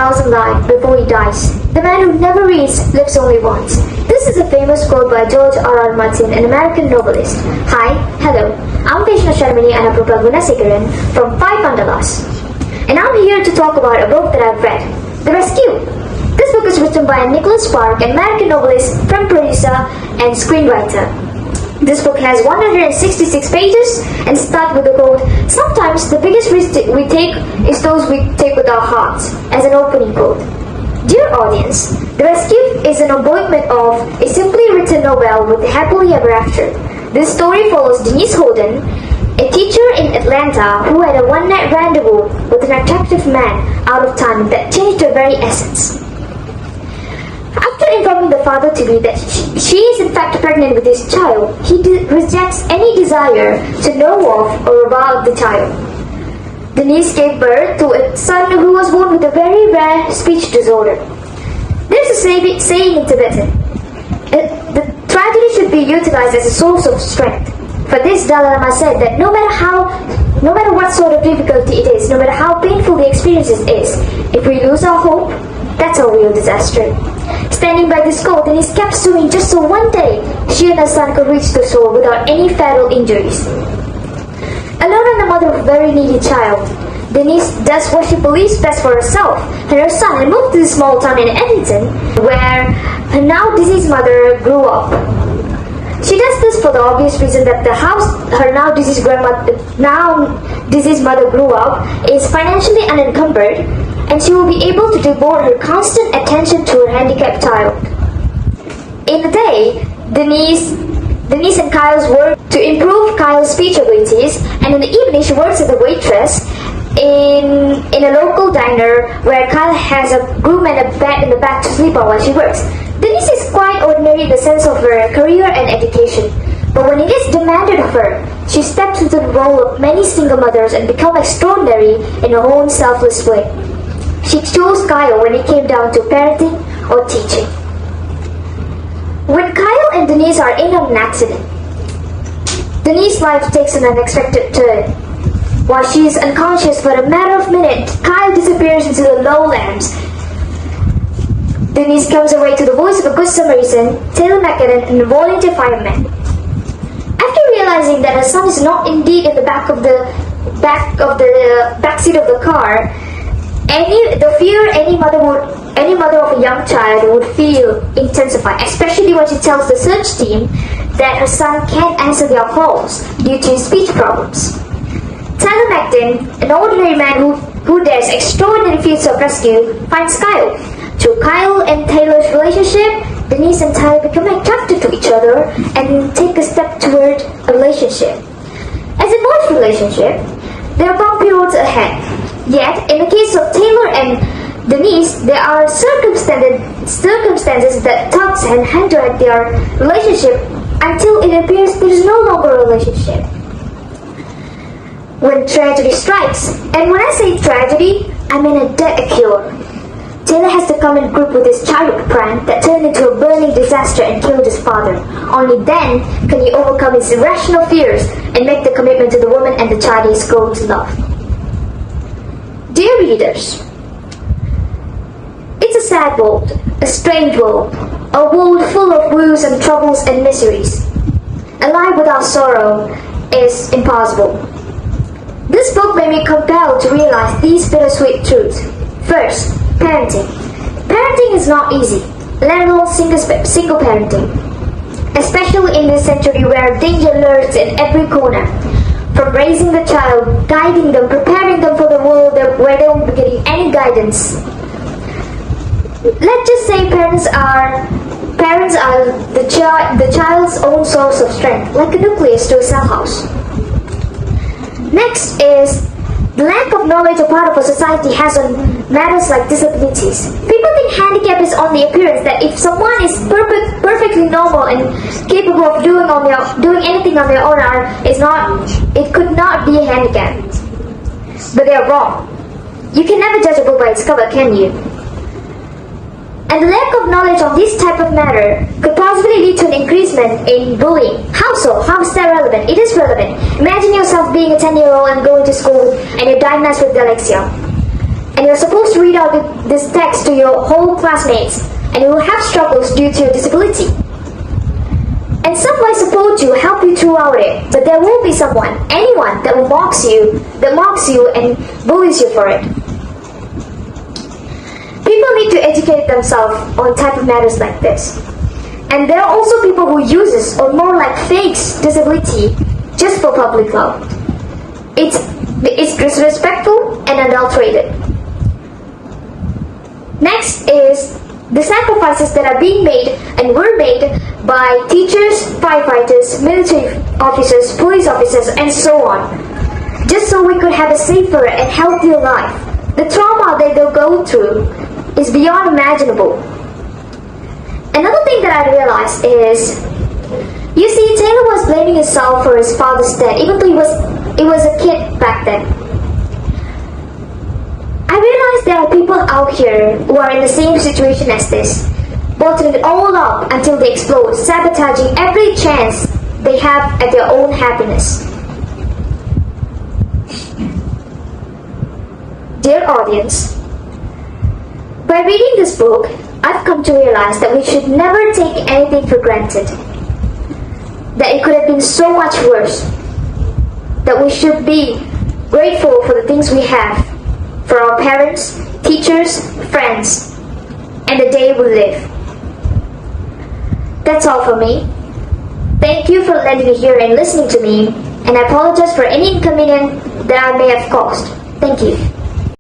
1,000 lives before he dies. The man who never reads lives only once. This is a famous quote by George R.R. Martin, an American novelist. Hi, hello, I'm Veshna Sharmini and I prepare Gunasegaran from 5 Mandalas. And I'm here to talk about a book that I've read, The Rescue. This book is written by Nicholas Spark, an American novelist, film producer, and screenwriter. This book has 166 pages and starts with the quote, "Sometimes the biggest risks we take is those we take with our hearts," as an opening quote. Dear audience, The Rescue is an embodiment of a simply written novel with happily ever after. This story follows Denise Holden, a teacher in Atlanta who had a one-night rendezvous with an attractive man out of time that changed her very essence. After informing the father-to-be that she is in fact pregnant with his child, he rejects any desire to know of or about the child. Denise gave birth to a son who was born with a very rare speech disorder. There's a saying in Tibetan, the tragedy should be utilized as a source of strength. For this, Dalai Lama said that no matter what sort of difficulty it is, no matter how painful the experience is, if we lose our hope, that's our real disaster. Standing by this quote, Denise kept swimming just so one day she and her son could reach the shore without any fatal injuries. Alone and the mother of a very needy child, Denise does what she believes best for herself and her son and moved to the small town in Edmonton where her now deceased mother grew up. She does this for the obvious reason that the house her now deceased mother grew up is financially unencumbered, and she will be able to devote her constant attention to her handicapped child. In the day, Denise and Kyle's work to improve Kyle's speech abilities, and in the evening she works as a waitress in a local diner where Kyle has a room and a bed in the back to sleep on while she works. Denise is quite ordinary in the sense of her career and education, but when it is demanded of her, she steps into the role of many single mothers and becomes extraordinary in her own selfless way. She chose Kyle when it came down to parenting or teaching. When Kyle and Denise are in an accident, Denise's life takes an unexpected turn. While she is unconscious for a matter of minutes, Kyle disappears into the lowlands. Denise comes away to the voice of a good Samaritan, Taylor McKinnon, and a volunteer fireman. After realizing that her son is not indeed in the backseat of the car, the fear any mother of a young child would feel intensified, especially when she tells the search team that her son can't answer their calls due to his speech problems. Tyler McDinn, an ordinary man who does extraordinary feats of rescue, finds Kyle. Through Kyle and Taylor's relationship, Denise and Tyler become attracted to each other and take a step toward a relationship. As a both relationship, there are bumpy roads ahead. Yet, in the case of Taylor and Denise, there are circumstances that tugs and hinder at their relationship until it appears there is no longer a relationship. When tragedy strikes, and when I say tragedy, I mean a death occur. Taylor has to come in group with his childhood prank that turned into a burning disaster and killed his father. Only then can he overcome his irrational fears and make the commitment to the woman and the child he is going to love. Dear readers, it's a sad world, a strange world, a world full of woes and troubles and miseries. A life without sorrow is impossible. This book made me compelled to realize these bittersweet truths. First, parenting. Parenting is not easy, let alone single parenting. Especially in this century where danger lurks in every corner. From raising the child, guiding them, preparing them for the world where they won't be getting any guidance. Let's just say parents are the child's own source of strength, like a nucleus to a cell house. Next is the lack of knowledge a part of a society has on matters like disabilities. People think handicap is on the appearance, that if someone is perfectly normal and capable of doing anything on their own, it could not be a handicap. But they are wrong. You can never judge a book by its cover, can you? And the lack of knowledge on this type of matter could possibly lead to an increasement in bullying. How so? How is that relevant? It is relevant. Imagine yourself being a 10-year-old and going to school and you're diagnosed with dyslexia. And and you're supposed to read out this text to your whole classmates, and you will have struggles due to your disability. And some might support you, help you throughout it, but there will be someone, anyone that mocks you and bullies you for it. People need to educate themselves on type of matters like this. And there are also people who uses, or more like fakes, disability just for public love. It's disrespectful and adulterated. Next is the sacrifices that are being made and were made by teachers, firefighters, military officers, police officers, and so on, just so we could have a safer and healthier life. The trauma that they'll go through is beyond imaginable. Another thing that I realized is, you see, Taylor was blaming himself for his father's death, even though he was a kid back then. I realized there are people out here who are in the same situation as this, bottling it all up until they explode, sabotaging every chance they have at their own happiness. Dear audience, by reading this book, I've come to realize that we should never take anything for granted. That it could have been so much worse. That we should be grateful for the things we have, for our parents, teachers, friends, and the day we live. That's all for me. Thank you for letting me hear and listening to me, and I apologize for any inconvenience that I may have caused. Thank you.